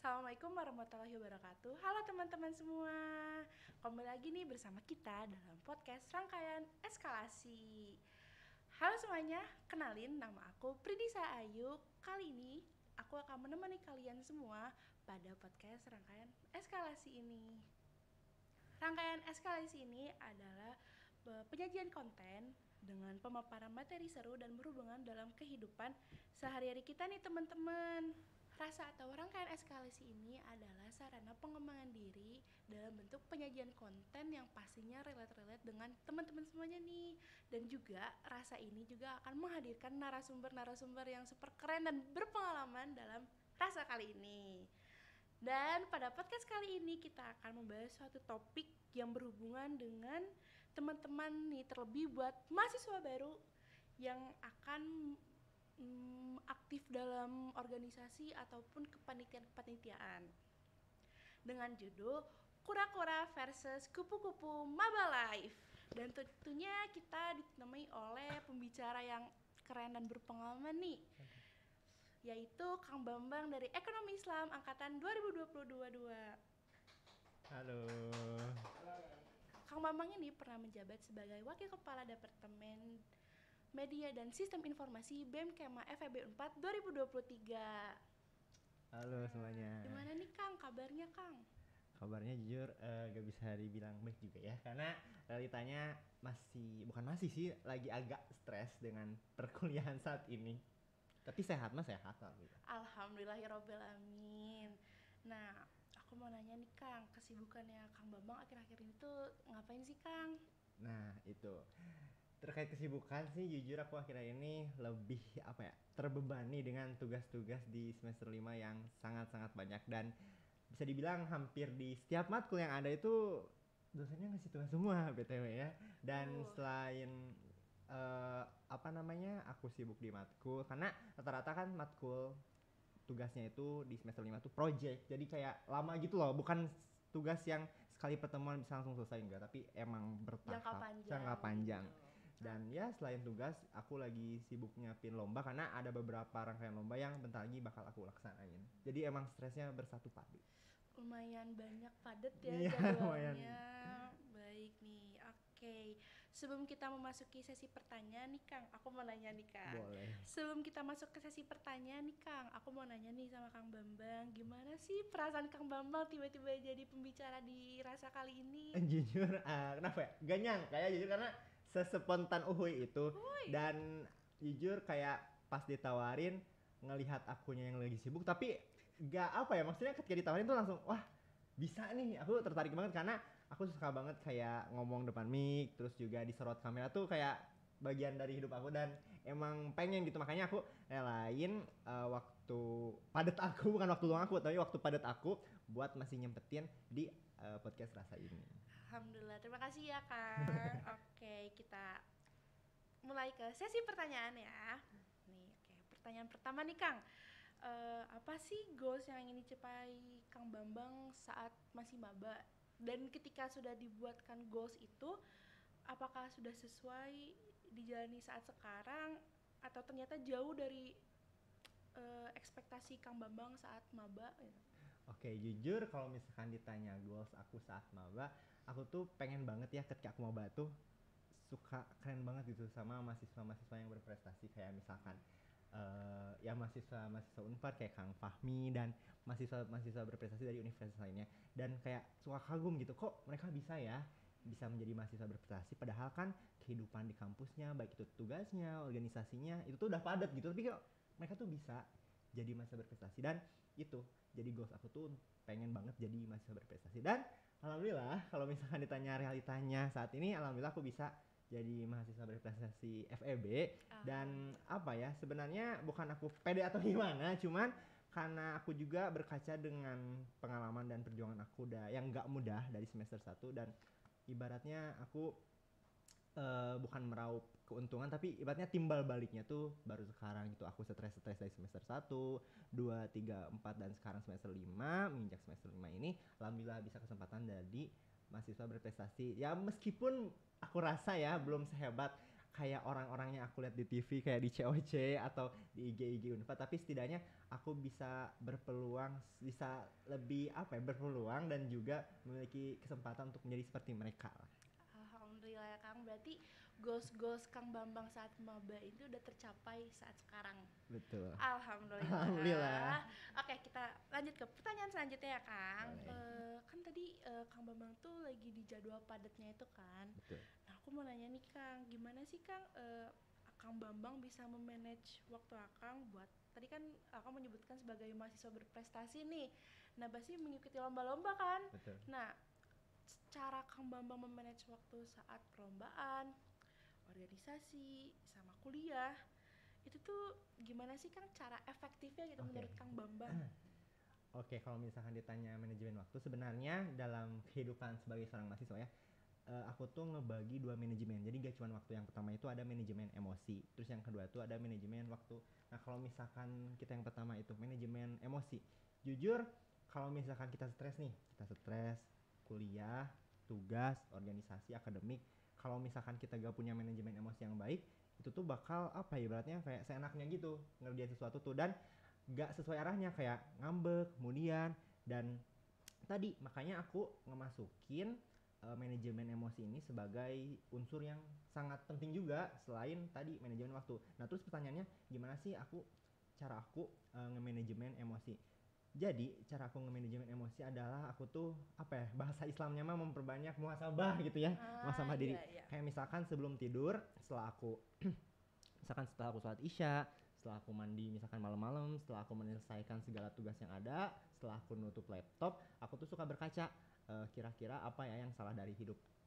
Assalamualaikum warahmatullahi wabarakatuh. Halo teman-teman semua. Kembali lagi nih bersama kita dalam podcast rangkaian eskalasi. Halo semuanya, kenalin nama aku Pridisa Ayu. Kali ini aku akan menemani kalian semua pada podcast rangkaian eskalasi ini. Rangkaian eskalasi ini adalah penyajian konten dengan pemaparan materi seru dan berhubungan dalam kehidupan sehari-hari kita nih teman-teman. Rasa atau rangkaian eskalasi ini adalah sarana pengembangan diri dalam bentuk penyajian konten yang pastinya relate-relate dengan teman-teman semuanya nih. Dan juga rasa ini juga akan menghadirkan narasumber-narasumber yang super keren dan berpengalaman dalam rasa kali ini. Dan pada podcast kali ini kita akan membahas suatu topik yang berhubungan dengan teman-teman nih, terlebih buat mahasiswa baru yang akan aktif dalam organisasi ataupun kepanitiaan dengan judul Kura-kura versus Kupu-kupu Maba Life. Dan tentunya kita ditemani oleh pembicara yang keren dan berpengalaman nih, yaitu Kang Bambang dari Ekonomi Islam Angkatan 2022. Halo. Kang Bambang ini pernah menjabat sebagai Wakil Kepala Departemen Media dan Sistem Informasi BEM Kema FEB 4 2023. Halo semuanya. Gimana nih Kang, kabarnya Kang? Kabarnya jujur gak bisa dibilang baik juga ya, karena realitanya masih sih, lagi agak stres dengan perkuliahan saat ini. Tapi sehat sehat lah gitu. Alhamdulillahirrohmanirrohim. Nah, aku mau nanya nih Kang, kesibukannya Kang Bambang akhir-akhir ini tuh ngapain sih Kang? Nah itu, terkait kesibukan sih jujur aku akhirnya ini lebih terbebani dengan tugas-tugas di semester 5 yang sangat-sangat banyak, dan bisa dibilang hampir di setiap matkul yang ada itu dosennya ngasih tugas semua BTW ya. Dan selain aku sibuk di matkul karena rata-rata kan matkul tugasnya itu di semester 5 tuh project, jadi kayak lama gitu loh, bukan tugas yang sekali pertemuan bisa langsung selesai, enggak, tapi emang bertahap, jangka panjang. Dan ya selain tugas, aku lagi sibuk nyiapin lomba karena ada beberapa rangkaian lomba yang bentar lagi bakal aku laksanain. Jadi emang stresnya bersatu padu. Lumayan banyak padat ya Iya, jadwalnya. Baik nih, oke. Sebelum kita memasuki sesi pertanyaan nih Kang, aku mau nanya nih Kang. Boleh. Sebelum kita masuk ke sesi pertanyaan nih Kang, aku mau nanya nih sama Kang Bambang, gimana sih perasaan Kang Bambang tiba-tiba jadi pembicara di rasa kali ini? Jujur, kenapa ya? Gak nyangka ya jujur, karena sespontan uhuy itu. Dan jujur kayak pas ditawarin, ngelihat akunya yang lagi sibuk, tapi gak maksudnya ketika ditawarin tuh langsung wah bisa nih, aku tertarik banget karena aku suka banget kayak ngomong depan mic, terus juga disorot kamera tuh kayak bagian dari hidup aku, dan emang pengen gitu, makanya aku relain waktu padat aku, bukan waktu luang aku, tapi waktu padat aku buat masih nyempetin di podcast rasa ini. Alhamdulillah, terima kasih ya Kang. Oke, kita mulai ke sesi pertanyaan ya. Nih, oke, pertanyaan pertama nih Kang. Apa sih goals yang ingin dicapai Kang Bambang saat masih maba? Dan ketika sudah dibuatkan goals itu, apakah sudah sesuai dijalani saat sekarang atau ternyata jauh dari ekspektasi Kang Bambang saat maba? Oke, jujur kalau misalkan ditanya goals aku saat maba, aku tuh pengen banget ya ketika aku maba tuh suka keren banget gitu sama mahasiswa-mahasiswa yang berprestasi, kayak misalkan ya mahasiswa Unpad kayak Kang Fahmi dan mahasiswa berprestasi dari universitas lainnya, dan kayak suka kagum gitu, kok mereka bisa menjadi mahasiswa berprestasi padahal kan kehidupan di kampusnya baik itu tugasnya, organisasinya itu tuh udah padat gitu, tapi kok mereka tuh bisa jadi mahasiswa berprestasi. Dan itu jadi goals aku tuh pengen banget jadi mahasiswa berprestasi. Dan alhamdulillah kalau misalkan ditanya realitanya saat ini, alhamdulillah aku bisa jadi mahasiswa berprestasi FEB. Dan sebenarnya bukan aku pede atau gimana, cuman karena aku juga berkaca dengan pengalaman dan perjuangan aku yang gak mudah dari semester 1, dan ibaratnya aku bukan meraup keuntungan, tapi ibaratnya timbal baliknya tuh baru sekarang gitu. Aku stres dari semester 1, 2, 3, 4 dan sekarang semester 5, menginjak semester 5 ini alhamdulillah bisa kesempatan jadi mahasiswa berprestasi. Ya meskipun aku rasa ya belum sehebat kayak orang-orangnya aku lihat di TV kayak di COC atau di IG Unpad, tapi setidaknya aku bisa bisa lebih berpeluang dan juga memiliki kesempatan untuk menjadi seperti mereka lah. Alhamdulillah ya Kang, berarti goals Kang Bambang saat maba itu udah tercapai saat sekarang. Betul. Alhamdulillah. Alhamdulillah. Oke, kita lanjut ke pertanyaan selanjutnya ya Kang. Kan tadi Kang Bambang tuh lagi di jadwal padatnya itu kan. Betul. Nah aku mau nanya nih Kang, gimana sih Kang Kang Bambang bisa memanage waktu Akang buat, tadi kan Akang menyebutkan sebagai mahasiswa berprestasi nih. Nah pasti mengikuti lomba-lomba kan. Betul. Nah cara Kang Bambang memanage waktu saat perlombaan, organisasi, sama kuliah, itu tuh gimana sih Kang cara efektifnya gitu menurut Kang Bambang? Oke, kalau misalkan ditanya manajemen waktu, sebenarnya dalam kehidupan sebagai seorang mahasiswa ya, aku tuh ngebagi 2 manajemen. Jadi gak cuma waktu, yang pertama itu ada manajemen emosi, terus yang kedua itu ada manajemen waktu. Nah kalau misalkan kita yang pertama itu manajemen emosi, jujur kalau misalkan kita stres, kuliah, tugas, organisasi, akademik, kalau misalkan kita gak punya manajemen emosi yang baik, itu tuh bakal ibaratnya kayak seenaknya gitu ngerjain sesuatu tuh dan gak sesuai arahnya, kayak ngambek kemudian. Dan tadi makanya aku ngemasukin manajemen emosi ini sebagai unsur yang sangat penting juga selain tadi manajemen waktu. Nah terus pertanyaannya gimana sih cara aku nge-manajemen emosi. Jadi cara aku nge-manajemen emosi adalah aku tuh bahasa Islamnya mah memperbanyak muhasabah gitu ya. Muhasabah diri. Iya. Kayak misalkan sebelum tidur, setelah aku sholat isya, setelah aku mandi misalkan malam-malam, setelah aku menyelesaikan segala tugas yang ada, setelah aku nutup laptop, aku tuh suka berkaca kira-kira apa ya yang salah dari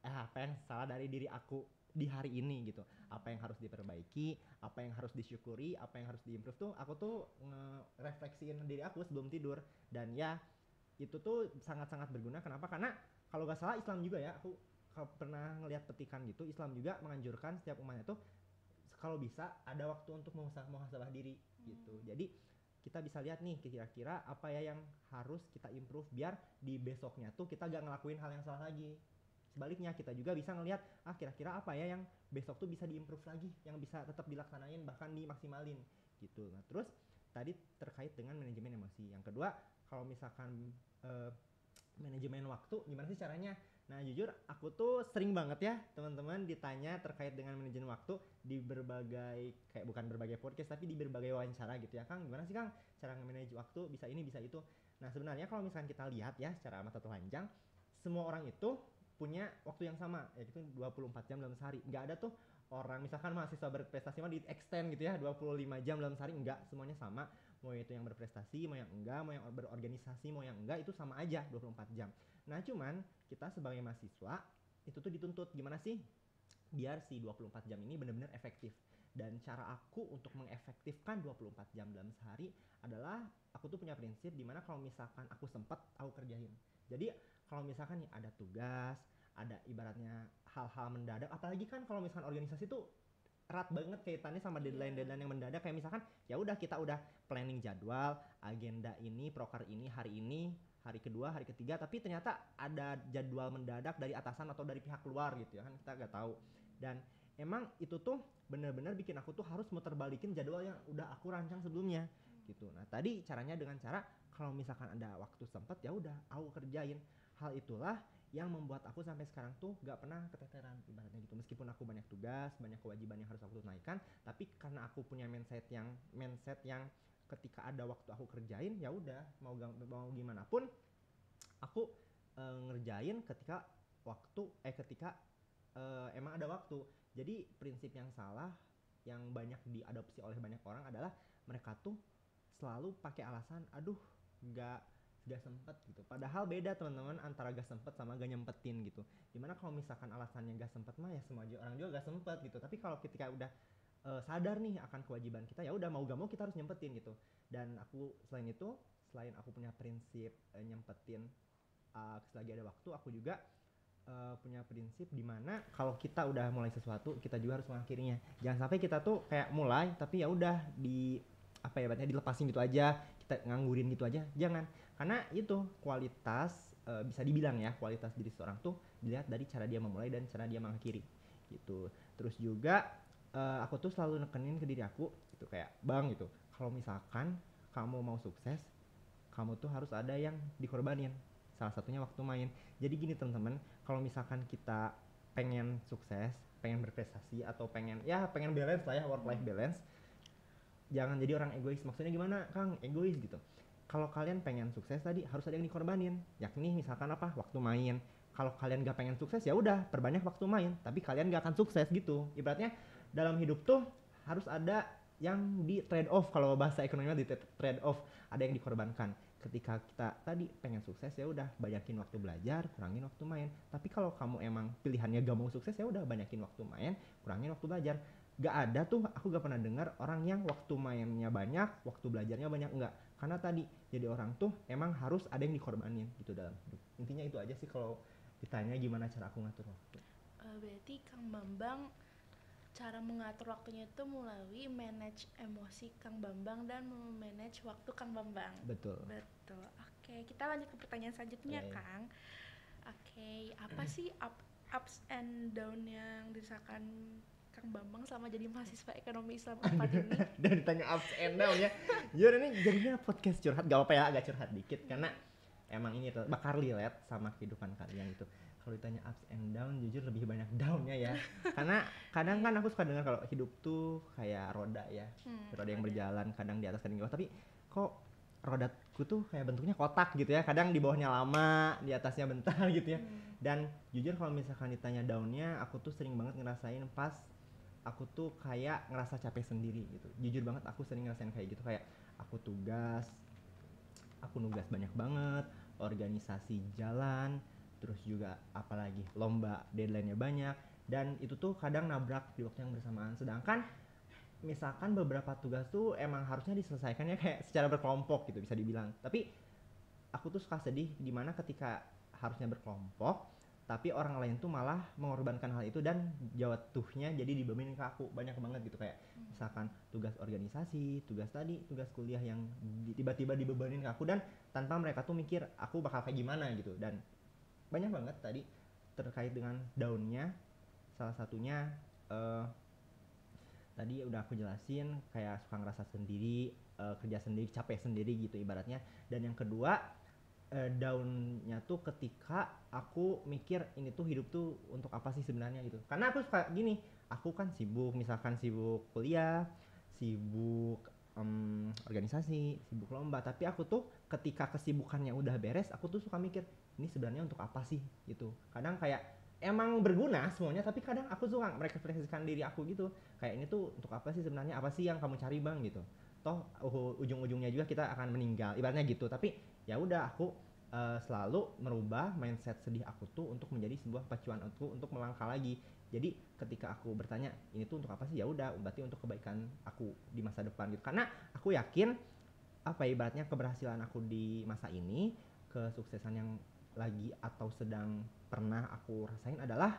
apa yang salah dari diri aku di hari ini gitu, apa yang harus diperbaiki, apa yang harus disyukuri, apa yang harus diimprove tuh aku tuh ngerefleksiin diri aku sebelum tidur. Dan ya itu tuh sangat-sangat berguna. Kenapa? Karena kalau gak salah Islam juga ya, aku pernah ngelihat petikan gitu, Islam juga menganjurkan setiap umatnya tuh kalau bisa ada waktu untuk muhasabah diri gitu. Jadi kita bisa lihat nih kira-kira apa ya yang harus kita improve biar di besoknya tuh kita gak ngelakuin hal yang salah lagi. Sebaliknya kita juga bisa ngelihat kira-kira apa ya yang besok tuh bisa diimprove lagi, yang bisa tetap dilaksanain bahkan dimaksimalin gitu. Nah terus tadi terkait dengan manajemen emosi. Yang kedua, kalau misalkan manajemen waktu gimana sih caranya? Nah jujur aku tuh sering banget ya teman-teman ditanya terkait dengan manajemen waktu di berbagai, kayak bukan berbagai podcast tapi di berbagai wawancara gitu ya. Kang gimana sih Kang cara nge-manage waktu, bisa ini bisa itu. Nah sebenarnya kalau misalkan kita lihat ya secara mata telanjang, semua orang itu punya waktu yang sama, yaitu 24 jam dalam sehari. Nggak ada tuh orang misalkan mahasiswa berprestasi mah di extend gitu ya 25 jam dalam sehari, enggak, semuanya sama. Mau itu yang berprestasi, mau yang enggak, mau yang berorganisasi, mau yang enggak, itu sama aja 24 jam. Nah cuman kita sebagai mahasiswa itu tuh dituntut gimana sih biar si 24 jam ini benar-benar efektif. Dan cara aku untuk mengefektifkan 24 jam dalam sehari adalah aku tuh punya prinsip dimana kalau misalkan aku sempat aku kerjain. Jadi kalau misalkan nih ada tugas, ada ibaratnya hal-hal mendadak, apalagi kan kalau misalkan organisasi tuh erat banget kaitannya sama deadline-deadline yang mendadak. Kayak misalkan ya udah kita udah planning jadwal, agenda ini, proker ini, hari kedua, hari ketiga, tapi ternyata ada jadwal mendadak dari atasan atau dari pihak luar gitu ya kan, kita gak tahu. Dan emang itu tuh benar-benar bikin aku tuh harus muter balikin jadwal yang udah aku rancang sebelumnya gitu. Nah tadi caranya dengan cara kalau misalkan ada waktu sempat ya udah aku kerjain. Hal itulah yang membuat aku sampai sekarang tuh gak pernah keteteran ibaratnya gitu. Meskipun aku banyak tugas, banyak kewajiban yang harus aku tunaikan, tapi karena aku punya mindset yang ketika ada waktu aku kerjain ya udah mau gimana pun aku ngerjain ketika emang ada waktu. Jadi prinsip yang salah yang banyak diadopsi oleh banyak orang adalah mereka tuh selalu pakai alasan aduh gak sempet gitu. Padahal beda teman-teman antara gak sempet sama gak nyempetin gitu. Dimana kalau misalkan alasannya gak sempet mah ya semua orang juga gak sempet gitu. Tapi kalau ketika udah sadar nih akan kewajiban kita ya udah mau gak mau kita harus nyempetin gitu. Dan aku selain aku punya prinsip nyempetin selagi ada waktu, aku juga punya prinsip dimana kalau kita udah mulai sesuatu kita juga harus mengakhirinya. Jangan sampai kita tuh kayak mulai tapi ya udah dilepasin gitu aja, kita nganggurin gitu aja, jangan. Karena itu kualitas bisa dibilang ya kualitas diri seorang tuh dilihat dari cara dia memulai dan cara dia mengakhiri gitu. Terus juga aku tuh selalu nekenin ke diri aku gitu kayak bang gitu, kalau misalkan kamu mau sukses kamu tuh harus ada yang dikorbanin, salah satunya waktu main. Jadi gini teman-teman, kalau misalkan kita pengen sukses, pengen berprestasi atau pengen balance lah ya, work life balance, jangan jadi orang egois. Maksudnya gimana Kang egois gitu, kalau kalian pengen sukses tadi harus ada yang dikorbanin, yakni misalkan apa, waktu main. Kalau kalian gak pengen sukses ya udah perbanyak waktu main, tapi kalian gak akan sukses gitu. Ibaratnya dalam hidup tuh harus ada yang di trade off, kalau bahasa ekonominya di trade off, ada yang dikorbankan. Ketika kita tadi pengen sukses ya udah banyakin waktu belajar, kurangin waktu main. Tapi kalau kamu emang pilihannya gak mau sukses ya udah banyakin waktu main, kurangin waktu belajar. Gak ada tuh, aku gak pernah dengar orang yang waktu mainnya banyak, waktu belajarnya banyak, enggak. Karena tadi jadi orang tuh emang harus ada yang dikorbanin gitu dalam hidup. Intinya itu aja sih kalau ditanya gimana cara aku ngatur waktu. Berarti Kang Bambang cara mengatur waktunya itu melalui manage emosi Kang Bambang dan memanage waktu Kang Bambang. Betul. Betul. Oke, kita lanjut ke pertanyaan selanjutnya, Kang. Oke, apa sih ups and down yang dirasakan Kang Bambang selama jadi mahasiswa ekonomi Islam Unpad ini? Dan ditanya ups and down ya. Jujur ini jadinya podcast curhat, gak apa-apa ya agak curhat dikit karena emang ini tuh bakal relate sama kehidupan kalian gitu. Kalau ditanya ups and down, jujur lebih banyak downnya ya. Karena kadang kan aku suka dengar kalau hidup tuh kayak roda ya, roda yang berjalan, kadang di atas kadang di bawah. Tapi kok rodaku tuh kayak bentuknya kotak gitu ya, kadang di bawahnya lama, di atasnya bentar gitu ya. Dan jujur kalau misalkan ditanya downnya, aku tuh sering banget ngerasain pas aku tuh kayak ngerasa capek sendiri gitu. Jujur banget aku sering ngerasain kayak gitu, kayak aku nugas banyak banget, organisasi jalan, terus juga apalagi lomba deadline-nya banyak, dan itu tuh kadang nabrak di waktu yang bersamaan. Sedangkan misalkan beberapa tugas tuh emang harusnya diselesaikannya kayak secara berkelompok gitu bisa dibilang, tapi aku tuh suka sedih dimana ketika harusnya berkelompok tapi orang lain tuh malah mengorbankan hal itu dan jatuhnya jadi dibebanin ke aku banyak banget gitu. Kayak misalkan tugas organisasi, tugas kuliah yang tiba-tiba dibebanin ke aku dan tanpa mereka tuh mikir aku bakal kayak gimana gitu. Dan banyak banget tadi terkait dengan daunnya, salah satunya tadi udah aku jelasin kayak suka ngerasa sendiri, kerja sendiri, capek sendiri gitu ibaratnya. Dan yang kedua daunnya tuh ketika aku mikir ini tuh hidup tuh untuk apa sih sebenarnya gitu. Karena aku suka gini, aku kan sibuk, misalkan sibuk kuliah, sibuk organisasi, sibuk lomba, tapi aku tuh ketika kesibukannya udah beres aku tuh suka mikir ini sebenarnya untuk apa sih gitu. Kadang kayak emang berguna semuanya, tapi kadang aku suka merefleksikan diri aku gitu, kayak ini tuh untuk apa sih sebenarnya, apa sih yang kamu cari bang gitu. Toh ujung-ujungnya juga kita akan meninggal ibaratnya gitu. Tapi ya udah aku selalu merubah mindset sedih aku tuh untuk menjadi sebuah pacuan aku untuk melangkah lagi. Jadi ketika aku bertanya ini tuh untuk apa sih, ya udah berarti untuk kebaikan aku di masa depan gitu. Karena aku yakin apa ya, ibaratnya keberhasilan aku di masa ini, kesuksesan yang lagi atau sedang pernah aku rasain adalah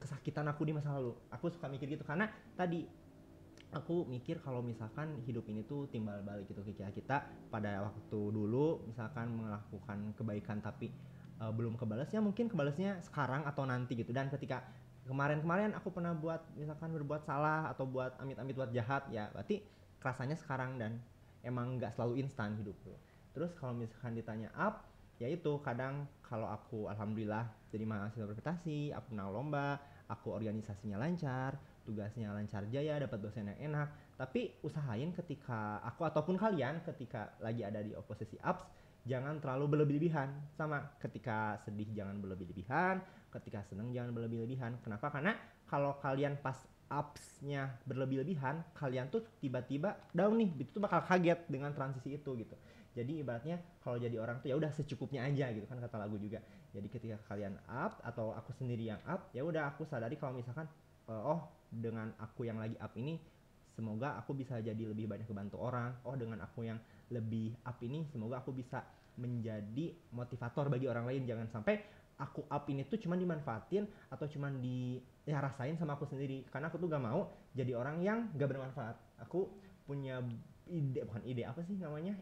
kesakitan aku di masa lalu. Aku suka mikir gitu karena tadi aku mikir kalau misalkan hidup ini tuh timbal balik gitu. Kita pada waktu dulu misalkan melakukan kebaikan tapi belum kebalasnya, mungkin kebalasnya sekarang atau nanti gitu. Dan ketika kemarin aku pernah buat misalkan berbuat salah atau buat amit-amit buat jahat, ya berarti rasanya sekarang dan emang nggak selalu instan hidup tuh. Terus kalau misalkan ditanya up, ya itu kadang kalau aku alhamdulillah jadi mahasiswa berprestasi, aku menang lomba, aku organisasinya lancar, tugasnya lancar jaya, dapat dosen yang enak. Tapi usahain ketika aku ataupun kalian ketika lagi ada di posisi ups, jangan terlalu berlebihan. Sama ketika sedih jangan berlebihan, ketika seneng jangan berlebihan. Kenapa? Karena kalau kalian pas upsnya berlebihan, kalian tuh tiba-tiba down nih, itu tuh bakal kaget dengan transisi itu gitu. Jadi ibaratnya kalau jadi orang tuh ya udah secukupnya aja gitu kan kata lagu juga. Jadi ketika kalian up atau aku sendiri yang up, ya udah aku sadari kalau misalkan oh dengan aku yang lagi up ini semoga aku bisa jadi lebih banyak kebantu orang. Oh dengan aku yang lebih up ini semoga aku bisa menjadi motivator bagi orang lain. Jangan sampai aku up ini tuh cuman dimanfaatin atau cuman rasain sama aku sendiri. Karena aku tuh gak mau jadi orang yang gak bermanfaat. Aku punya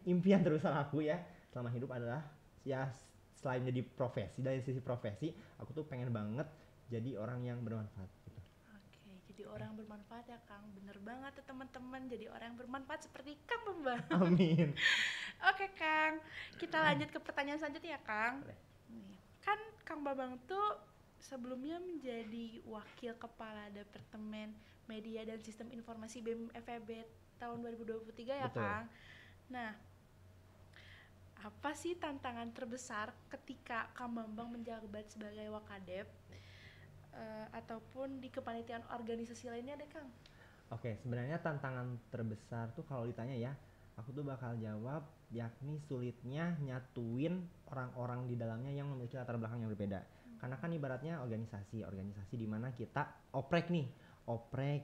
impian terbesar aku ya selama hidup adalah ya selain jadi profesi, dari sisi profesi aku tuh pengen banget jadi orang yang bermanfaat gitu. Oke, jadi orang bermanfaat ya Kang. Bener banget tuh teman-teman, jadi orang yang bermanfaat seperti Kang Bambang. Amin. Oke Kang, kita lanjut ke pertanyaan selanjutnya ya Kang. Boleh. Nih, kan Kang Bambang tuh sebelumnya menjadi wakil kepala Departemen Media dan Sistem Informasi BEM FEB tahun 2023 ya Betul. Kang. Nah, apa sih tantangan terbesar ketika Kang Bambang menjabat sebagai Wakadep ataupun di kepanitiaan organisasi lainnya deh Kang? Oke, sebenarnya tantangan terbesar tuh kalau ditanya ya, aku tuh bakal jawab yakni sulitnya nyatuin orang-orang di dalamnya yang memiliki latar belakang yang berbeda. Karena kan ibaratnya organisasi di mana kita oprek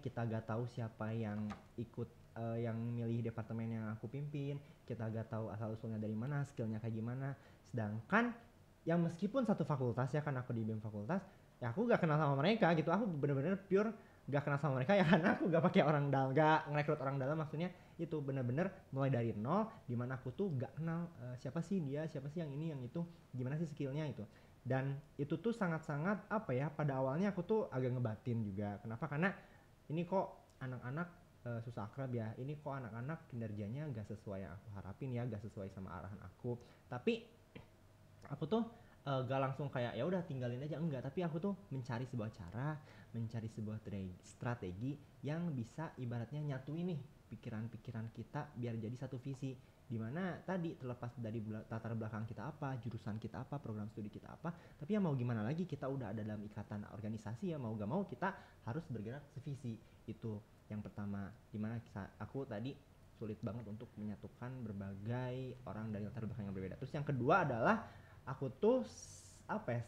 kita gak tahu siapa yang ikut yang milih departemen yang aku pimpin, kita gak tahu asal usulnya dari mana, skillnya kayak gimana. Sedangkan yang meskipun satu fakultas ya, kan aku di BEM fakultas, ya aku gak kenal sama mereka gitu, aku bener-bener pure gak kenal sama mereka ya, karena aku gak pakai orang dalam, gak ngerekrut orang dalam, maksudnya itu bener-bener mulai dari nol, dimana aku tuh gak kenal siapa sih dia, siapa sih yang ini, yang itu, gimana sih skillnya itu. Dan itu tuh sangat-sangat apa ya, pada awalnya aku tuh agak ngebatin juga. Kenapa? Karena ini kok anak-anak susah akrab ya, ini kok anak-anak kinerjanya gak sesuai yang aku harapin ya, gak sesuai sama arahan aku. Tapi aku tuh gak langsung kayak ya udah tinggalin aja, enggak, tapi aku tuh mencari sebuah cara, mencari sebuah strategi yang bisa ibaratnya nyatuin nih pikiran-pikiran kita biar jadi satu visi, dimana tadi terlepas dari latar belakang kita apa, jurusan kita apa, program studi kita apa, tapi ya mau gimana lagi, kita udah ada dalam ikatan organisasi ya, mau gak mau kita harus bergerak sevisi. Itu yang pertama, dimana aku tadi sulit banget untuk menyatukan berbagai orang dari latar belakang yang berbeda. Terus yang kedua adalah aku tuh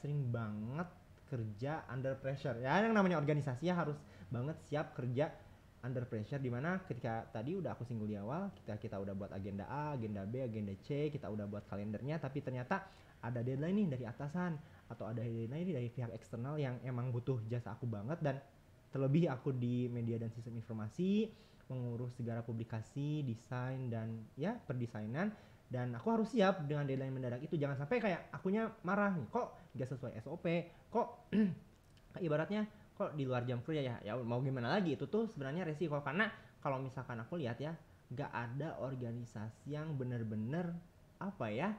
sering banget kerja under pressure ya, yang namanya organisasi ya harus banget siap kerja under pressure, dimana ketika tadi udah aku singgung di awal, kita udah buat agenda A, agenda B, agenda C, kita udah buat kalendernya, tapi ternyata ada deadline nih dari atasan atau ada deadline nih dari pihak eksternal yang emang butuh jasa aku banget. Dan terlebih aku di media dan sistem informasi mengurus segala publikasi, desain, dan ya perdesainan, dan aku harus siap dengan deadline mendadak itu. Jangan sampai kayak akunya marah nih, kok gak sesuai SOP, kok ibaratnya kok di luar jam kerja ya mau gimana lagi. Itu tuh sebenarnya resiko, karena kalau misalkan aku lihat ya, gak ada organisasi yang bener-bener apa ya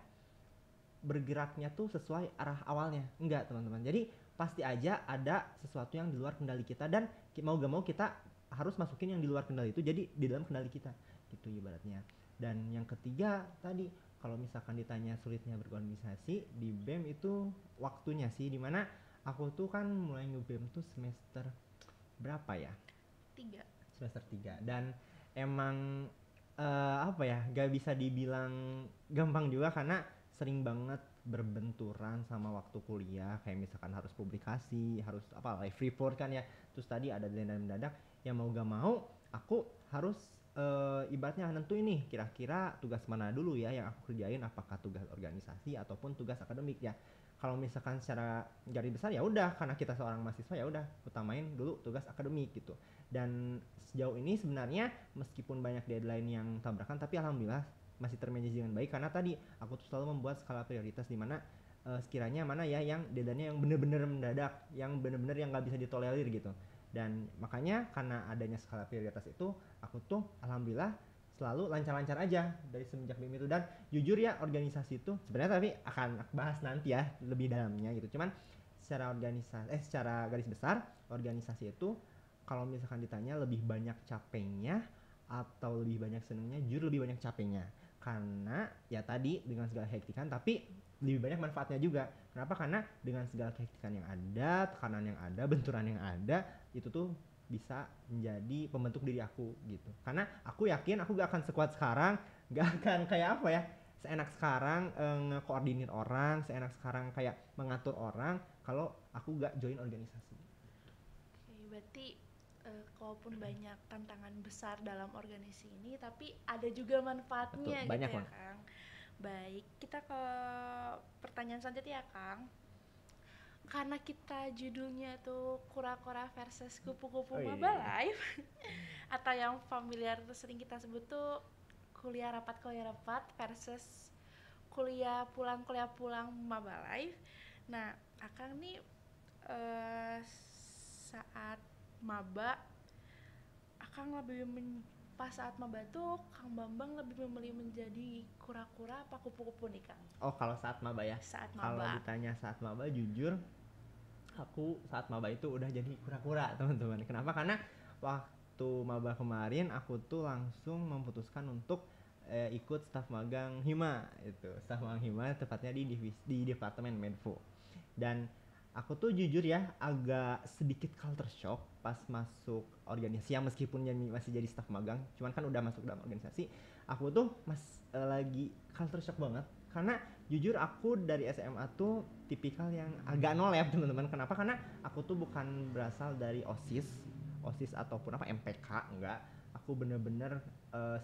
bergeraknya tuh sesuai arah awalnya, enggak teman-teman. Jadi pasti aja ada sesuatu yang di luar kendali kita, dan mau gak mau kita harus masukin yang di luar kendali itu jadi di dalam kendali kita gitu ibaratnya. Dan yang ketiga tadi, kalau misalkan ditanya sulitnya berorganisasi di BEM itu waktunya sih, dimana aku tuh kan mulai nge-BEM tuh semester berapa ya? 3. Semester 3. Dan emang apa ya, gak bisa dibilang gampang juga, karena sering banget berbenturan sama waktu kuliah, kayak misalkan harus publikasi, harus apa live report kan ya, terus tadi ada deadline mendadak, ya mau gak mau aku harus ibaratnya nentuin nih kira-kira tugas mana dulu ya yang aku kerjain, apakah tugas organisasi ataupun tugas akademik ya. Kalau misalkan secara garis besar ya udah, karena kita seorang mahasiswa ya udah utamain dulu tugas akademik gitu. Dan sejauh ini sebenarnya meskipun banyak deadline yang tabrakan, tapi alhamdulillah masih termanage dengan baik, karena tadi aku tuh selalu membuat skala prioritas, di mana sekiranya mana ya yang deadline-nya yang bener-bener mendadak, yang bener-bener yang nggak bisa ditolerir gitu. Dan makanya karena adanya skala prioritas itu, aku tuh alhamdulillah selalu lancar-lancar aja dari semenjak BEM itu. Dan jujur ya, organisasi itu sebenarnya, tapi akan bahas nanti ya lebih dalamnya gitu, cuman secara garis besar organisasi itu kalau misalkan ditanya lebih banyak capeknya atau lebih banyak senengnya, jujur lebih banyak capeknya, karena ya tadi dengan segala hektikan tapi lebih banyak manfaatnya juga. Kenapa? Karena dengan segala kehektikan yang ada, tekanan yang ada, benturan yang ada, itu tuh bisa menjadi pembentuk diri aku gitu. Karena aku yakin aku gak akan sekuat sekarang, gak akan kayak apa ya, seenak sekarang ngekoordinir orang, seenak sekarang kayak mengatur orang kalau aku gak join organisasi. Oke, berarti kalaupun banyak tantangan besar dalam organisasi ini, tapi ada juga manfaatnya. Betul, banyak gitu ya, banget. Kang. Baik, kita ke pertanyaan selanjutnya ya, Kang. Karena kita judulnya tuh kura-kura versus kupu-kupu Maba Life atau yang familiar tuh sering kita sebut tuh kuliah rapat versus kuliah pulang Maba Life. Nah, Akang nih saat maba Akang lebih pas saat maba tuh Kang Bambang lebih memilih menjadi kura-kura apa kupu-kupu nih Kang? Oh, kalau saat maba ya. Saat Kalau maba. ditanya saat maba, jujur aku saat maba itu udah jadi kura-kura, teman-teman. Kenapa? Karena waktu maba kemarin aku tuh langsung memutuskan untuk ikut staf magang Hima itu. Staf magang Hima tepatnya di departemen Medfo. Dan aku tuh jujur ya agak sedikit culture shock pas masuk organisasi ya, meskipun masih jadi staf magang, cuman kan udah masuk dalam organisasi. Aku tuh lagi culture shock banget karena jujur aku dari SMA tuh tipikal yang agak nolep, teman-teman. Kenapa? Karena aku tuh bukan berasal dari OSIS ataupun apa MPK, enggak. Aku bener-bener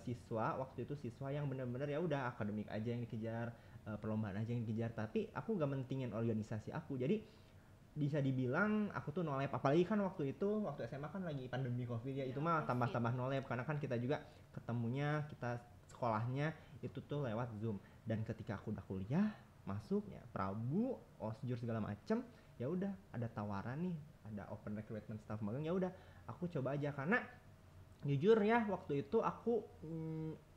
siswa waktu itu, siswa yang bener-bener ya udah akademik aja yang dikejar, perlombaan aja yang dikejar, tapi aku gak mentingin organisasi aku. Jadi bisa dibilang aku tuh nolep, apalagi kan waktu SMA kan lagi pandemi Covid ya, itu mah tambah-tambah nolep karena kan kita juga ketemunya, kita sekolahnya itu tuh lewat Zoom. Dan ketika aku udah kuliah, masuknya Prabu, osjur segala macem, ya udah ada tawaran nih, ada open recruitment staff magang, ya udah aku coba aja. Karena jujur ya waktu itu aku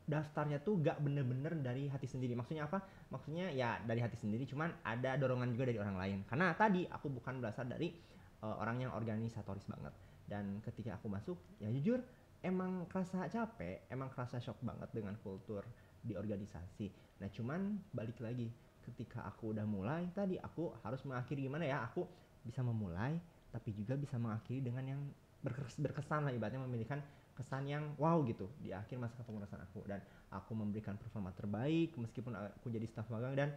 daftarnya tuh gak bener-bener dari hati sendiri. Maksudnya apa? Maksudnya ya dari hati sendiri, cuman ada dorongan juga dari orang lain. Karena tadi aku bukan berasal dari orang yang organisatoris banget. Dan ketika aku masuk, ya jujur emang kerasa capek, emang kerasa shock banget dengan kultur di organisasi. Nah cuman balik lagi, ketika aku udah mulai, tadi aku harus mengakhiri gimana ya, aku bisa memulai tapi juga bisa mengakhiri dengan yang berkesan lah, ibaratnya memilihkan kesan yang wow gitu di akhir masa kepengurusan aku. Dan aku memberikan performa terbaik meskipun aku jadi staf magang. Dan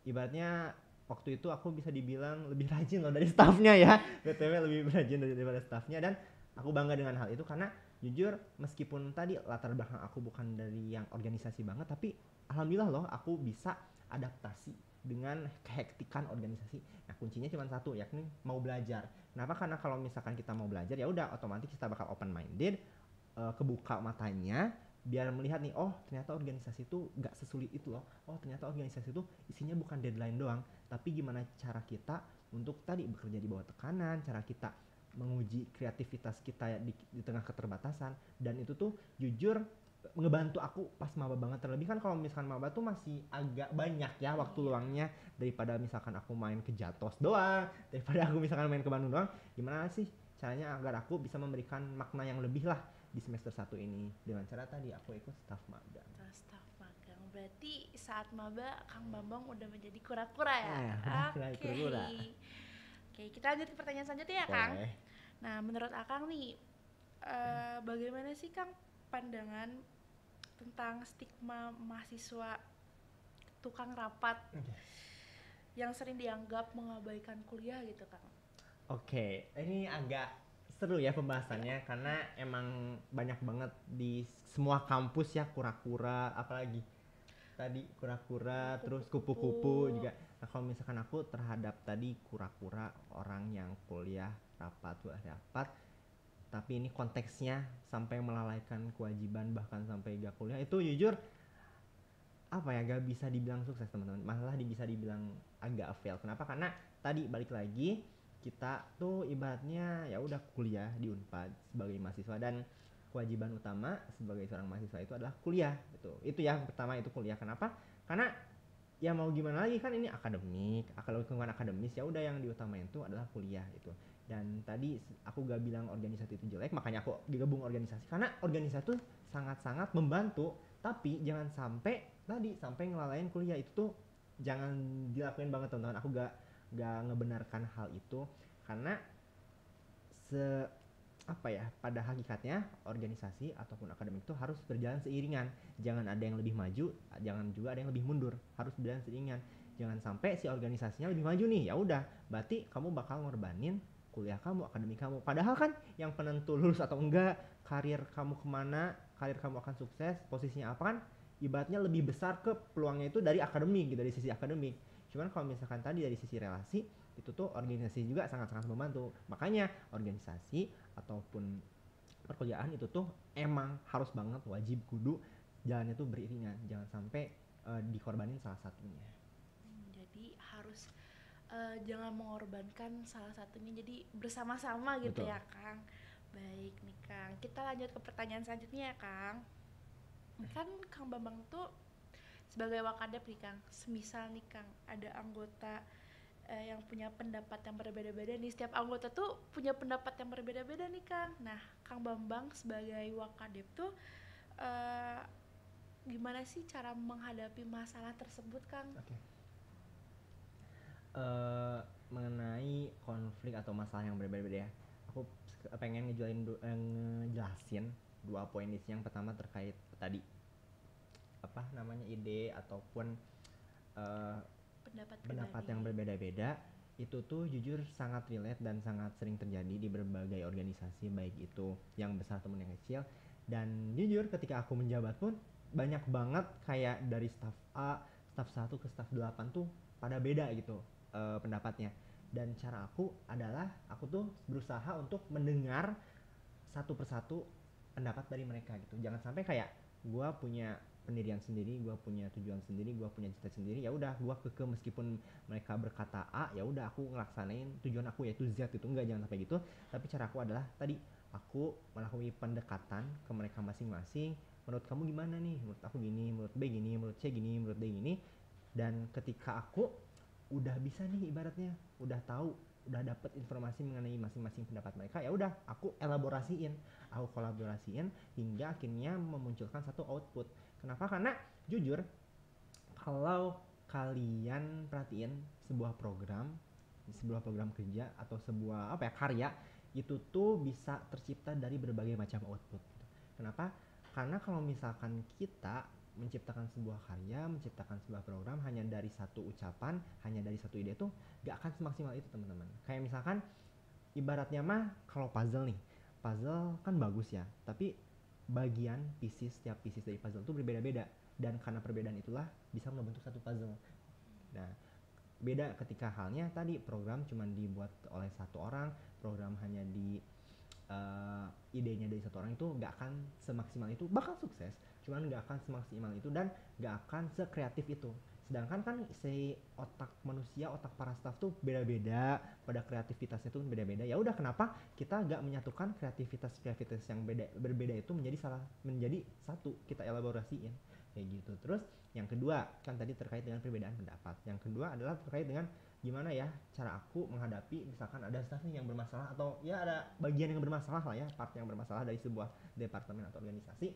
ibaratnya waktu itu aku bisa dibilang lebih rajin loh dari stafnya ya, btw lebih rajin daripada stafnya. Dan aku bangga dengan hal itu karena jujur meskipun tadi latar belakang aku bukan dari yang organisasi banget, tapi alhamdulillah loh aku bisa adaptasi dengan kehektikan organisasi. Nah kuncinya cuma satu, yakni mau belajar. Kenapa? Karena kalau misalkan kita mau belajar, ya udah otomatis kita bakal open minded, kebuka matanya biar melihat nih, oh ternyata organisasi itu gak sesulit itu loh, oh ternyata organisasi itu isinya bukan deadline doang, tapi gimana cara kita untuk tadi bekerja di bawah tekanan, cara kita menguji kreativitas kita di tengah keterbatasan. Dan itu tuh jujur ngebantu aku pas maba banget. Terlebih kan kalau misalkan maba tuh masih agak banyak ya waktu luangnya, daripada misalkan aku main ke Jatos doang, daripada aku misalkan main ke Bandung doang. Gimana sih caranya agar aku bisa memberikan makna yang lebih lah di semester 1 ini dengan cara tadi aku ikut staf magang. Staf magang. Berarti saat maba Kang Bambang udah menjadi kura-kura ya? Oke. Oke, kita lanjut ke pertanyaan selanjutnya ya, Kang. Nah, menurut Akang nih, bagaimana sih Kang pandangan tentang stigma mahasiswa tukang rapat yang sering dianggap mengabaikan kuliah gitu, Kang? Oke, ini agak seru ya pembahasannya karena emang banyak banget di semua kampus ya kura-kura, apalagi tadi kura-kura, terus kupu-kupu juga. Nah kalau misalkan aku terhadap tadi kura-kura, orang yang kuliah rapat tapi ini konteksnya sampai melalaikan kewajiban bahkan sampai gak kuliah, itu jujur apa ya, gak bisa dibilang sukses teman-teman, malah bisa dibilang agak fail. Kenapa? Karena tadi balik lagi, kita tuh ibaratnya ya udah kuliah di Unpad sebagai mahasiswa, dan kewajiban utama sebagai seorang mahasiswa itu adalah kuliah. Itu yang pertama, itu kuliah. Kenapa? Karena ya mau gimana lagi, kan ini akademik, lingkungan akademis, ya udah yang diutamain itu adalah kuliah itu. Dan tadi aku gak bilang organisasi itu jelek, makanya aku gabung organisasi karena organisasi itu sangat-sangat membantu, tapi jangan sampai ngelalain kuliah. Itu tuh jangan dilakuin banget teman-teman. Aku gak ngebenarkan hal itu karena pada hakikatnya organisasi ataupun akademik itu harus berjalan seiringan. Jangan ada yang lebih maju, jangan juga ada yang lebih mundur, harus berjalan seiringan. Jangan sampai si organisasinya lebih maju nih, ya udah berarti kamu bakal ngorbanin kuliah kamu, akademik kamu. Padahal kan yang penentu lulus atau enggak, karir kamu kemana, karir kamu akan sukses, posisinya apa, kan ibaratnya lebih besar ke peluangnya itu dari akademik gitu, dari sisi akademik. Cuman kalau misalkan tadi dari sisi relasi, itu tuh organisasi juga sangat-sangat membantu. Makanya organisasi ataupun perkuliahan itu tuh emang harus banget, wajib kudu jalannya tuh beriringan, jangan sampai dikorbanin salah satunya. Jadi harus jangan mengorbankan salah satunya, jadi bersama-sama gitu. Betul. Ya Kang. Baik nih Kang, kita lanjut ke pertanyaan selanjutnya ya Kang. Kan Kang Bambang tuh sebagai Wakadep nih Kang, semisal nih Kang ada anggota yang punya pendapat yang berbeda-beda nih, setiap anggota tuh punya pendapat yang berbeda-beda nih Kang. Nah, Kang Bambang sebagai Wakadep tuh eh, gimana sih cara menghadapi masalah tersebut Kang? Oke. Mengenai konflik atau masalah yang berbeda-beda ya, aku pengen ngejelasin 2 poin di sini. Yang pertama terkait tadi apa namanya ide ataupun uh, pendapat yang berbeda-beda, itu tuh jujur sangat relate dan sangat sering terjadi di berbagai organisasi, baik itu yang besar ataupun yang kecil. Dan jujur ketika aku menjabat pun banyak banget kayak dari staff A, staff 1 ke staff 8 tuh pada beda gitu pendapatnya. Dan cara aku adalah aku tuh berusaha untuk mendengar satu persatu pendapat dari mereka gitu. Jangan sampai kayak gue punya pendirian sendiri, gue punya tujuan sendiri, gue punya cita sendiri, ya udah gue keke meskipun mereka berkata A, ya udah aku ngelaksanain tujuan aku yaitu Z itu. Enggak, jangan sampai gitu. Tapi cara aku adalah tadi aku melakukan pendekatan ke mereka masing-masing. Menurut kamu gimana nih? Menurut aku gini, menurut B gini, menurut C gini, menurut D gini. Dan ketika aku udah bisa nih ibaratnya, udah tahu, udah dapat informasi mengenai masing-masing pendapat mereka, ya udah aku elaborasiin, aku kolaborasiin hingga akhirnya memunculkan satu output. Kenapa? Karena jujur kalau kalian perhatiin sebuah program kerja atau sebuah apa ya karya, itu tuh bisa tercipta dari berbagai macam output. Kenapa? Karena kalau misalkan kita menciptakan sebuah karya, menciptakan sebuah program hanya dari satu ucapan, hanya dari satu ide tuh gak akan semaksimal itu teman-teman. Kayak misalkan ibaratnya mah kalau puzzle nih, puzzle kan bagus ya, tapi bagian setiap pieces dari puzzle itu berbeda-beda, dan karena perbedaan itulah bisa membentuk satu puzzle. Nah, beda ketika halnya tadi program cuma dibuat oleh satu orang, program hanya di idenya dari satu orang, itu gak akan semaksimal itu. Bakal sukses, cuman gak akan semaksimal itu dan gak akan sekreatif itu. Sedangkan kan si otak manusia, otak para staff tuh beda-beda, pada kreativitasnya tuh beda-beda. Ya udah, kenapa kita gak menyatukan kreativitas yang berbeda itu menjadi satu, kita elaborasiin kayak gitu. Terus yang kedua kan tadi terkait dengan perbedaan pendapat. Yang kedua adalah terkait dengan gimana ya cara aku menghadapi misalkan ada staff yang bermasalah, atau ya ada bagian yang bermasalah lah ya, part yang bermasalah dari sebuah departemen atau organisasi.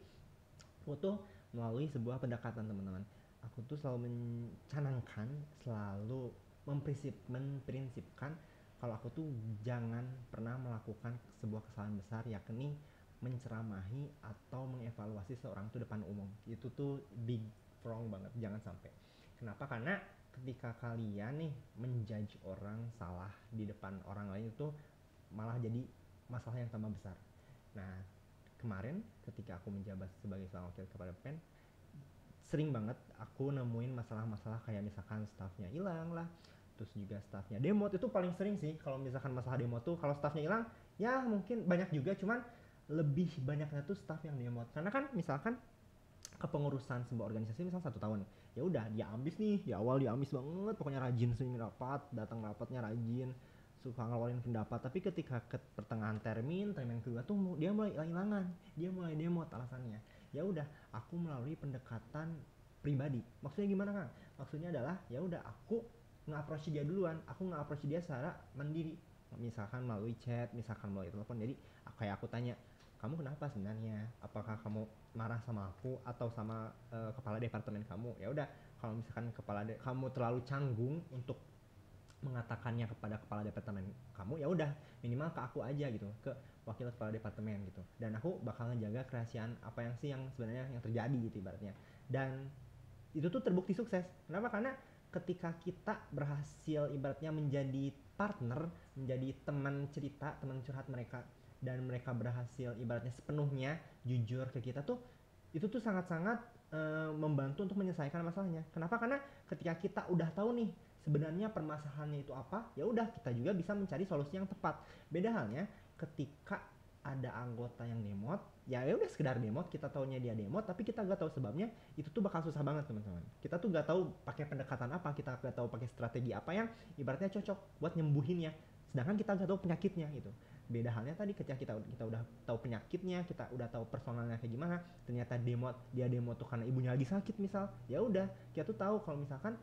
Aku tuh melalui sebuah pendekatan teman-teman, aku tuh selalu mencanangkan, selalu memprinsipkan kalau aku tuh jangan pernah melakukan sebuah kesalahan besar, yakni menceramahi atau mengevaluasi seorang tuh depan umum. Itu tuh big wrong banget, jangan sampai. Kenapa? Karena ketika kalian nih menjudge orang salah di depan orang lain, itu malah jadi masalah yang tambah besar. Nah, kemarin ketika aku menjabat sebagai seorang wakil kepala PEN, sering banget aku nemuin masalah-masalah kayak misalkan staffnya hilang lah, terus juga staffnya demot. Itu paling sering sih kalau misalkan masalah demot tuh. Kalau staffnya hilang ya mungkin banyak juga, cuman lebih banyaknya tuh staff yang demot. Karena kan misalkan kepengurusan sebuah organisasi misal 1 tahun, ya udah dia ambis nih, di awal dia ambis banget, pokoknya rajin sering rapat, datang rapatnya rajin, suka ngeluarin pendapat. Tapi ketika ke pertengahan termin kedua tuh dia mulai hilang-hilangan, dia mulai demot. Alasannya ya udah, aku melalui pendekatan pribadi. Maksudnya gimana Kang? Maksudnya adalah ya udah, aku nge-approach dia duluan, aku nge-approach dia secara mandiri, misalkan melalui chat, misalkan melalui telepon. Jadi kayak aku tanya, kamu kenapa sebenarnya? Apakah kamu marah sama aku atau sama kepala departemen kamu? Ya udah, kalau misalkan kamu terlalu canggung untuk mengatakannya kepada kepala departemen kamu, ya udah minimal ke aku aja gitu, ke wakil kepala departemen gitu. Dan aku bakal ngejaga kerahasiaan apa yang sih yang sebenarnya yang terjadi gitu ibaratnya. Dan itu tuh terbukti sukses. Kenapa? Karena ketika kita berhasil ibaratnya menjadi partner, menjadi teman cerita, teman curhat mereka, dan mereka berhasil ibaratnya sepenuhnya jujur ke kita tuh, itu tuh sangat-sangat membantu untuk menyelesaikan masalahnya. Kenapa? Karena ketika kita udah tahu nih sebenarnya permasalahannya itu apa, ya udah kita juga bisa mencari solusi yang tepat. Beda halnya ketika ada anggota yang demot, ya udah sekedar demot, kita taunya dia demot tapi kita gak tahu sebabnya, itu tuh bakal susah banget teman-teman. Kita tuh gak tahu pakai pendekatan apa, kita gak tahu pakai strategi apa yang ibaratnya cocok buat nyembuhinnya, sedangkan kita gak tahu penyakitnya gitu. Beda halnya tadi ketika kita udah tahu penyakitnya, kita udah tahu personalnya kayak gimana, ternyata dia demo tuh karena ibunya lagi sakit misal, ya udah kita tuh tahu kalau misalkan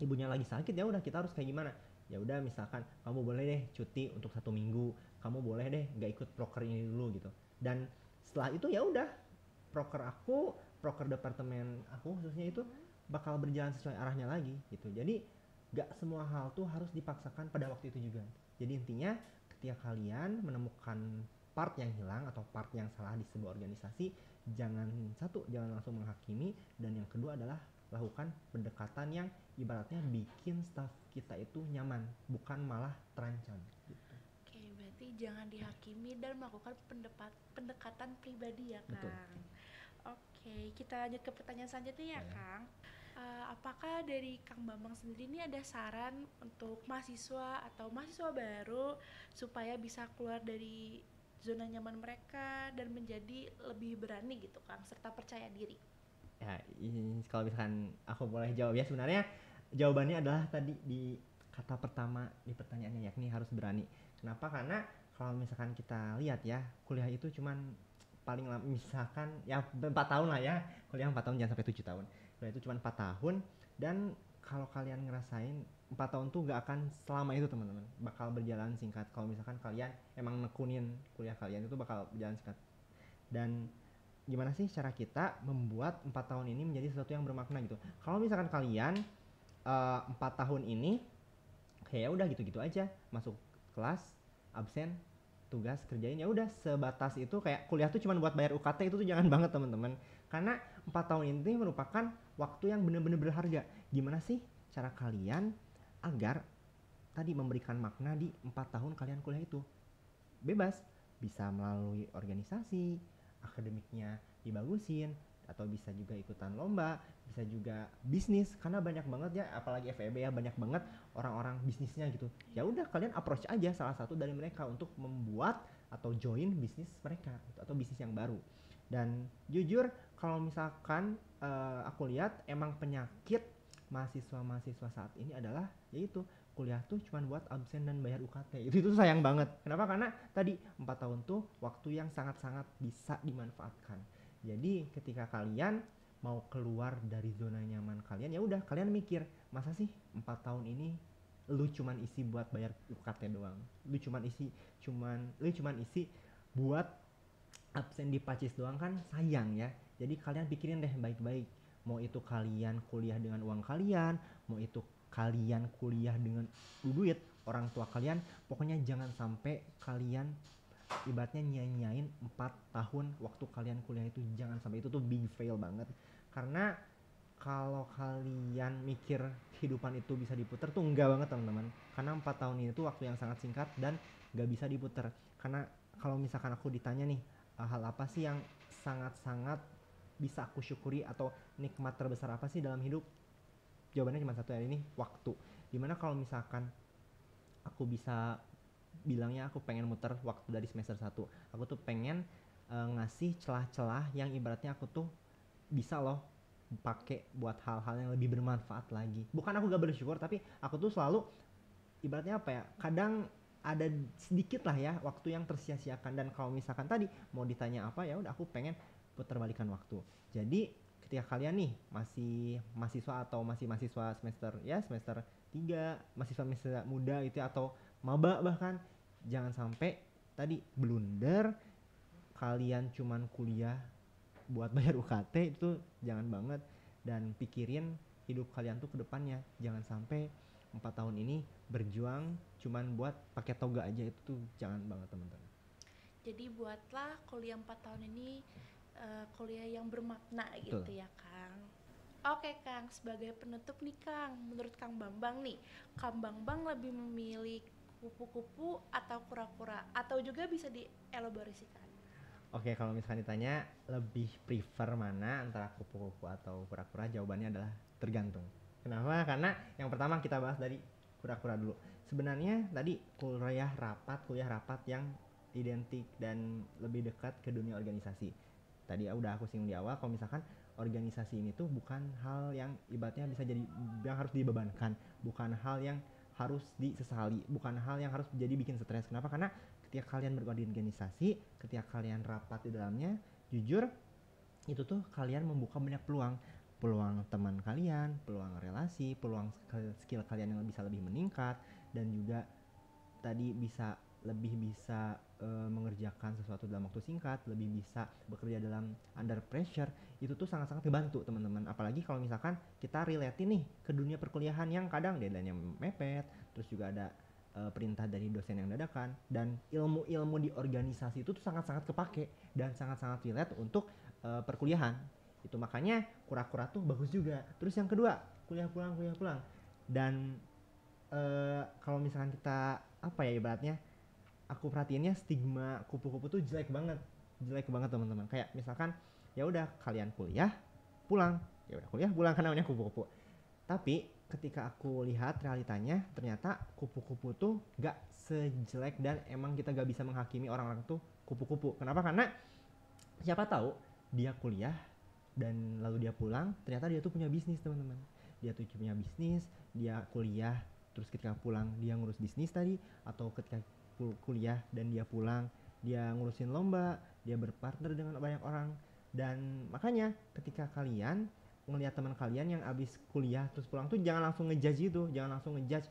ibunya lagi sakit, ya udah kita harus kayak gimana. Ya udah misalkan kamu boleh deh cuti untuk 1 minggu, kamu boleh deh nggak ikut proker ini dulu gitu. Dan setelah itu ya udah proker departemen aku khususnya itu bakal berjalan sesuai arahnya lagi gitu. Jadi gak semua hal tuh harus dipaksakan pada waktu itu juga. Jadi intinya ketika kalian menemukan part yang hilang atau part yang salah di sebuah organisasi, jangan langsung menghakimi, dan yang kedua adalah lakukan pendekatan yang ibaratnya bikin staff kita itu nyaman, bukan malah terancam gitu. Oke, berarti jangan dihakimi dan melakukan pendekatan pribadi ya, Kang. Betul. Oke, kita lanjut ke pertanyaan selanjutnya ya, Kang. Apakah dari Kang Bambang sendiri ini ada saran untuk mahasiswa atau mahasiswa baru supaya bisa keluar dari zona nyaman mereka dan menjadi lebih berani gitu, Kang, serta percaya diri? Ya, kalau misalkan aku boleh jawab ya, sebenarnya jawabannya adalah tadi di kata pertama di pertanyaannya, yakni harus berani. Kenapa? Karena kalau misalkan kita lihat ya, kuliah itu cuman paling lama misalkan ya 4 tahun lah ya, kuliah 4 tahun, jangan sampai 7 tahun. Kuliah itu cuma 4 tahun, dan kalau kalian ngerasain 4 tahun tuh gak akan selama itu teman-teman, bakal berjalan singkat. Kalau misalkan kalian emang nekunin kuliah kalian, itu bakal berjalan singkat. Dan gimana sih cara kita membuat 4 tahun ini menjadi sesuatu yang bermakna gitu. Kalau misalkan kalian 4 tahun ini kayak udah gitu-gitu aja, masuk kelas, absen, tugas, kerjain, ya udah sebatas itu, kayak kuliah tuh cuma buat bayar UKT, itu tuh jangan banget teman-teman. Karena 4 tahun ini merupakan waktu yang benar-benar berharga. Gimana sih cara kalian agar tadi memberikan makna di 4 tahun kalian kuliah itu? Bebas, bisa melalui organisasi, akademiknya dibagusin, atau bisa juga ikutan lomba, bisa juga bisnis, karena banyak banget ya, apalagi FEB ya, banyak banget orang-orang bisnisnya gitu. Ya udah kalian approach aja salah satu dari mereka untuk membuat atau join bisnis mereka atau bisnis yang baru. Dan jujur kalau misalkan aku lihat emang penyakit mahasiswa saat ini adalah yaitu kuliah tuh cuma buat absen dan bayar UKT. Itu sayang banget. Kenapa? Karena tadi 4 tahun tuh waktu yang sangat-sangat bisa dimanfaatkan. Jadi ketika kalian mau keluar dari zona nyaman kalian, ya udah kalian mikir, masa sih 4 tahun ini lu cuman isi buat bayar UKT doang. Lu cuman isi buat absen di Pacis doang, kan sayang ya. Jadi kalian pikirin deh baik-baik. Mau itu kalian kuliah dengan uang kalian, mau itu kalian kuliah dengan duit orang tua kalian, pokoknya jangan sampai kalian ibaratnya nyanyain 4 tahun waktu kalian kuliah itu. Jangan sampai, itu tuh big fail banget. Karena kalau kalian mikir kehidupan itu bisa diputar, tuh enggak banget teman-teman. Karena 4 tahun ini tuh waktu yang sangat singkat dan gak bisa diputar. Karena kalau misalkan aku ditanya nih, hal apa sih yang sangat-sangat bisa aku syukuri atau nikmat terbesar apa sih dalam hidup, jawabannya cuma satu, hari ini waktu. Dimana kalau misalkan aku bisa bilangnya, aku pengen muter waktu dari semester 1, aku tuh pengen ngasih celah-celah yang ibaratnya aku tuh bisa loh pakai buat hal-hal yang lebih bermanfaat lagi. Bukan aku gak bersyukur, tapi aku tuh selalu ibaratnya apa ya, kadang ada sedikit lah ya waktu yang tersia-siakan. Dan kalau misalkan tadi mau ditanya apa, ya udah aku pengen putar balikan waktu. Jadi ketika kalian nih masih mahasiswa atau masih mahasiswa semester 3, mahasiswa muda gitu ya, atau maba bahkan, jangan sampai tadi blunder kalian cuman kuliah buat bayar UKT, itu jangan banget. Dan pikirin hidup kalian tuh ke depannya, jangan sampai 4 tahun ini berjuang cuman buat pakai toga aja, itu tuh jangan banget teman-teman. Jadi buatlah kuliah 4 tahun ini kuliah yang bermakna. Betul. Gitu ya, Kang. Oke, Kang, sebagai penutup nih, Kang, menurut Kang Bambang nih, Kang Bambang lebih memilih kupu-kupu atau kura-kura, atau juga bisa dielaborasikan? Oke, kalau misalkan ditanya lebih prefer mana antara kupu-kupu atau kura-kura, jawabannya adalah tergantung. Kenapa? Karena yang pertama kita bahas dari kura-kura dulu. Sebenarnya tadi kuliah rapat yang identik dan lebih dekat ke dunia organisasi. Tadi udah aku singgung di awal, kalau misalkan organisasi ini tuh bukan hal yang ibaratnya bisa jadi yang harus dibebankan, bukan hal yang harus disesali, bukan hal yang harus jadi bikin stres. Kenapa? Karena ketika kalian berorganisasi, ketika kalian rapat di dalamnya, jujur itu tuh kalian membuka banyak peluang teman kalian, peluang relasi, peluang skill kalian yang bisa lebih meningkat, dan juga tadi bisa mengerjakan sesuatu dalam waktu singkat, lebih bisa bekerja dalam under pressure. Itu tuh sangat-sangat ngebantu teman-teman, apalagi kalau misalkan kita relate nih ke dunia perkuliahan yang kadang deadline-nya mepet, terus juga ada perintah dari dosen yang dadakan, dan ilmu-ilmu di organisasi itu tuh sangat-sangat kepake dan sangat-sangat relate untuk perkuliahan. Itu makanya kura-kura tuh bagus juga. Terus yang kedua, kuliah pulang. Dan kalau misalkan kita ibaratnya, aku perhatiinnya stigma kupu-kupu tuh jelek banget teman-teman. Kayak misalkan ya udah kalian kuliah pulang, ya udah kuliah pulang, kan namanya kupu-kupu. Tapi ketika aku lihat realitanya, ternyata kupu-kupu tuh gak sejelek, dan emang kita gak bisa menghakimi orang-orang tuh kupu-kupu. Kenapa? Karena siapa tahu dia kuliah dan lalu dia pulang, ternyata dia tuh punya bisnis teman-teman. Dia tuh punya bisnis, dia kuliah terus ketika pulang dia ngurus bisnis tadi, atau ketika kuliah dan dia pulang dia ngurusin lomba, dia berpartner dengan banyak orang. Dan makanya ketika kalian ngelihat teman kalian yang abis kuliah terus pulang tuh jangan langsung ngejudge itu, jangan langsung ngejudge,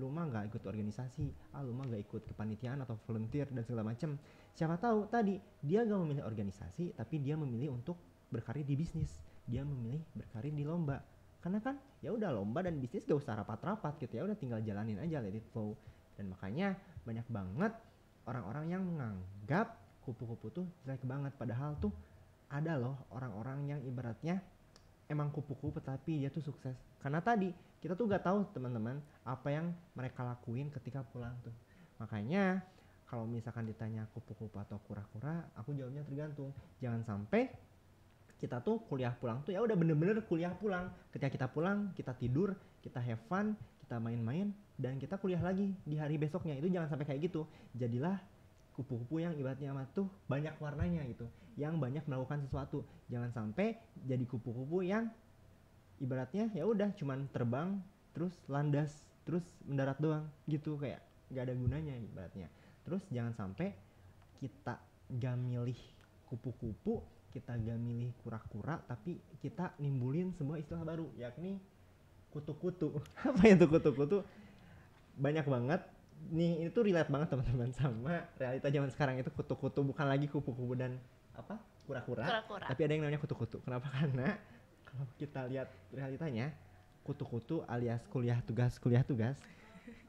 lu mah gak ikut organisasi, lu mah gak ikut kepanitiaan atau volunteer dan segala macem. Siapa tahu tadi dia gak memilih organisasi, tapi dia memilih untuk berkarir di bisnis, dia memilih berkarir di lomba. Karena kan ya udah, lomba dan bisnis gak usah rapat-rapat gitu, ya udah tinggal jalanin aja, let it flow. Dan makanya banyak banget orang-orang yang menganggap kupu-kupu tuh jelek banget, padahal tuh ada loh orang-orang yang ibaratnya emang kupu-kupu tapi dia tuh sukses. Karena tadi kita tuh gak tahu teman-teman apa yang mereka lakuin ketika pulang tuh. Makanya kalau misalkan ditanya kupu-kupu atau kura-kura, aku jawabnya tergantung. Jangan sampai kita tuh kuliah pulang tuh ya udah bener-bener kuliah pulang. Ketika kita pulang, kita tidur, kita have fun, kita main-main, dan kita kuliah lagi di hari besoknya. Itu jangan sampai kayak gitu. Jadilah kupu-kupu yang ibaratnya tuh banyak warnanya gitu, yang banyak melakukan sesuatu. Jangan sampai jadi kupu-kupu yang ibaratnya ya udah cuman terbang terus landas terus mendarat doang gitu, kayak gak ada gunanya ibaratnya. Terus jangan sampai kita gak milih kupu-kupu, kita gak milih kura-kura, tapi kita nimbulin sebuah istilah baru, yakni kutu-kutu. Apa itu kutu-kutu? Banyak banget nih, itu relate banget teman-teman sama realita zaman sekarang. Itu kutu-kutu bukan lagi kupu-kupu dan kura-kura, tapi ada yang namanya kutu-kutu. Kenapa? Karena kalau kita lihat realitanya, kutu-kutu alias kuliah tugas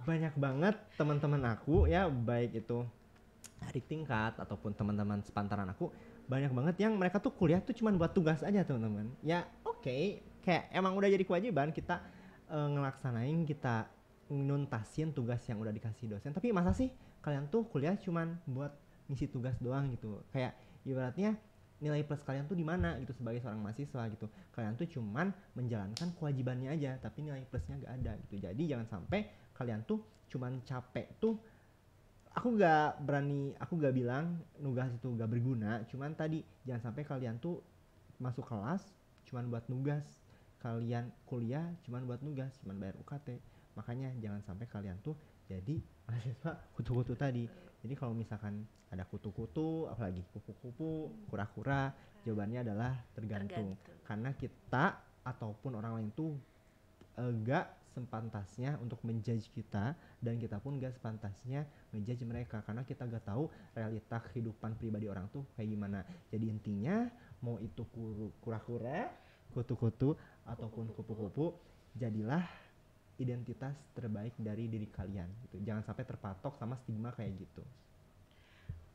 banyak banget teman-teman aku ya, baik itu adik tingkat ataupun teman-teman sepantaran aku, banyak banget yang mereka tuh kuliah tuh cuman buat tugas aja teman-teman. Ya oke, kayak emang udah jadi kewajiban kita ngelaksanain, kita nuntasin tugas yang udah dikasih dosen. Tapi masa sih kalian tuh kuliah cuman buat ngisi tugas doang gitu? Kayak ibaratnya nilai plus kalian tuh di mana gitu sebagai seorang mahasiswa gitu. Kalian tuh cuman menjalankan kewajibannya aja, tapi nilai plusnya gak ada gitu. Jadi jangan sampai kalian tuh cuman capek tuh. Aku gak bilang nugas itu gak berguna, cuman tadi jangan sampai kalian tuh masuk kelas cuman buat nugas, kalian kuliah cuman buat nugas, cuman bayar UKT. Makanya jangan sampai kalian tuh jadi mahasiswa kutu-kutu tadi. Jadi kalau misalkan ada kutu-kutu, apalagi kupu-kupu, kura-kura, jawabannya adalah tergantung. Karena kita ataupun orang lain tuh gak sepantasnya untuk menjudge kita, dan kita pun gak sepantasnya menjudge mereka, karena kita gak tahu realita kehidupan pribadi orang tuh kayak gimana. Jadi intinya mau itu kura-kura, kutu-kutu, ataupun kupu-kupu, jadilah identitas terbaik dari diri kalian gitu. Jangan sampai terpatok sama stigma kayak gitu.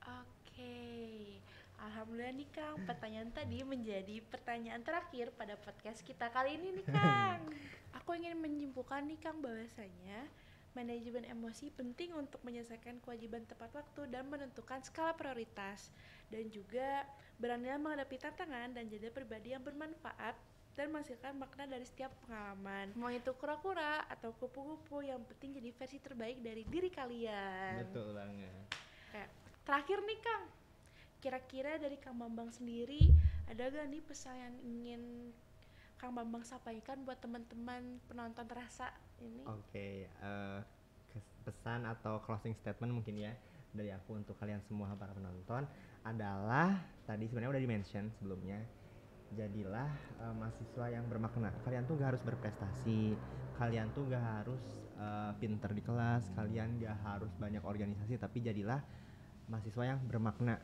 Oke, alhamdulillah nih Kang, pertanyaan tadi menjadi pertanyaan terakhir pada podcast kita kali ini nih Kang. Aku ingin menyimpulkan nih Kang bahwasanya manajemen emosi penting untuk menyelesaikan kewajiban tepat waktu dan menentukan skala prioritas, dan juga beranilah menghadapi tantangan dan jadi pribadi yang bermanfaat dan menghasilkan makna dari setiap pengalaman. Mau itu kura-kura atau kupu-kupu, yang penting jadi versi terbaik dari diri kalian. Betul banget. Terakhir nih Kang, kira-kira dari Kang Bambang sendiri ada gak nih pesan yang ingin Kang Bambang sampaikan buat teman-teman penonton terasa ini? Oke, pesan atau closing statement mungkin ya dari aku untuk kalian semua para penonton adalah tadi sebenarnya udah di-mention sebelumnya. Jadilah mahasiswa yang bermakna. Kalian tuh gak harus berprestasi, kalian tuh gak harus pinter di kelas, kalian gak harus banyak organisasi, tapi jadilah mahasiswa yang bermakna,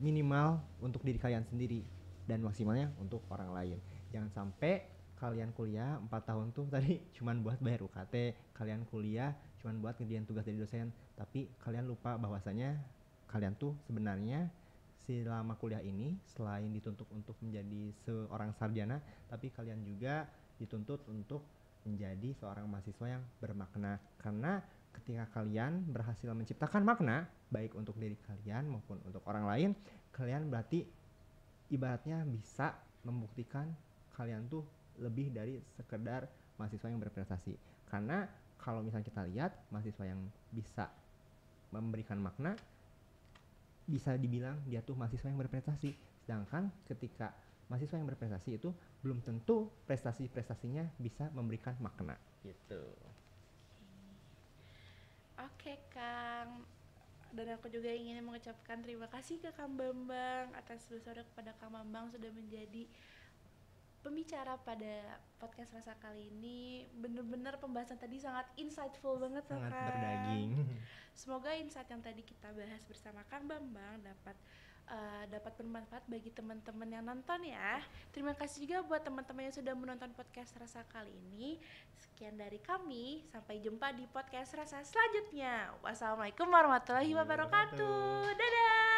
minimal untuk diri kalian sendiri dan maksimalnya untuk orang lain. Jangan sampai kalian kuliah 4 tahun tuh tadi cuman buat bayar UKT, kalian kuliah cuman buat ngerjain tugas dari dosen, tapi kalian lupa bahwasanya kalian tuh sebenarnya selama kuliah ini selain dituntut untuk menjadi seorang sarjana, tapi kalian juga dituntut untuk menjadi seorang mahasiswa yang bermakna. Karena ketika kalian berhasil menciptakan makna baik untuk diri kalian maupun untuk orang lain, kalian berarti ibaratnya bisa membuktikan kalian tuh lebih dari sekedar mahasiswa yang berprestasi. Karena kalau misalnya kita lihat mahasiswa yang bisa memberikan makna, bisa dibilang dia tuh mahasiswa yang berprestasi. Sedangkan ketika mahasiswa yang berprestasi itu belum tentu prestasi-prestasinya bisa memberikan makna gitu. Oke Kang, dan aku juga ingin mengucapkan terima kasih ke Kang Bambang atas besarnya kepada Kang Bambang sudah menjadi pembicara pada podcast Rasa kali ini. Bener-bener pembahasan tadi sangat insightful banget loh Sangat Kang. berdaging. Semoga insight yang tadi kita bahas bersama Kang Bambang dapat bermanfaat bagi teman-teman yang nonton ya. Terima kasih juga buat teman-teman yang sudah menonton podcast Rasa kali ini. Sekian dari kami, sampai jumpa di podcast Rasa selanjutnya. Wassalamualaikum warahmatullahi wabarakatuh. Dadah.